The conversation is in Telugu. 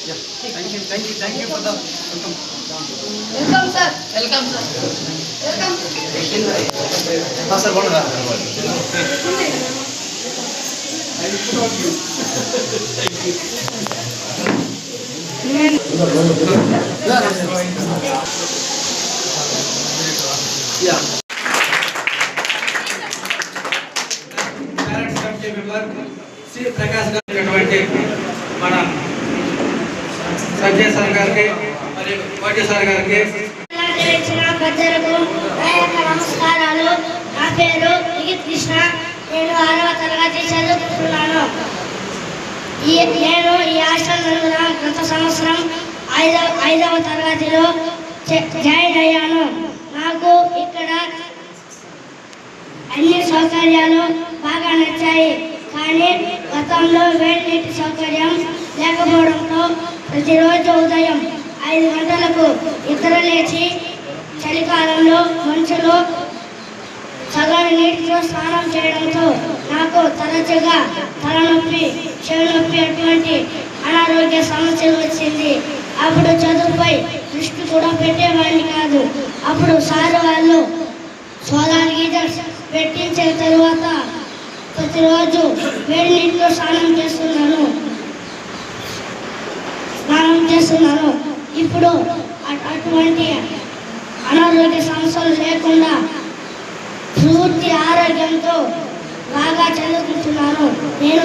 Yeah. Thank you for the welcome. Welcome, sir. Welcome, sir. Welcome. Sir, one more. Yeah. Parents committee member Shri Prakash గారి మన సంజయ్ సార్ గారికి మరియు కోటి సార్ గారికి పెద్దలకు నమస్కారాలు. నా పేరు లిఖిత్ కృష్ణ. నేను 6వ తరగతి చదువుతున్నాను. నేను ఈ హాస్టల్ నందున గత సంవత్సరం 5వ తరగతిలో జాయిన్ అయ్యాను. నాకు ఇక్కడ అన్ని సౌకర్యాలు బాగా నచ్చాయి. కానీ గతంలో వేడి నీటి సౌకర్యం లేకపోవడంతో ప్రతిరోజు ఉదయం 5 గంటలకు నిద్ర లేచి చలికాలంలో మంచులో చల్లని నీటితో స్నానం చేయడంతో నాకు తరచుగా తలనొప్పి, చెవి నొప్పి అటువంటి అనారోగ్య సమస్యలు వచ్చింది. అప్పుడు చదువుపై దృష్టి కూడా పెట్టేవాడిని కాదు. అప్పుడు సారు వాళ్ళు సోలార్ గీజర్స్ పెట్టించిన తరువాత ప్రతిరోజు వేడి నీటితో స్నానం చేస్తున్నాను. ఇప్పుడు అటువంటి అనారోగ్య సమస్యలు లేకుండా పూర్తి ఆరోగ్యంతో బాగా చదువుకుంటున్నాను. నేను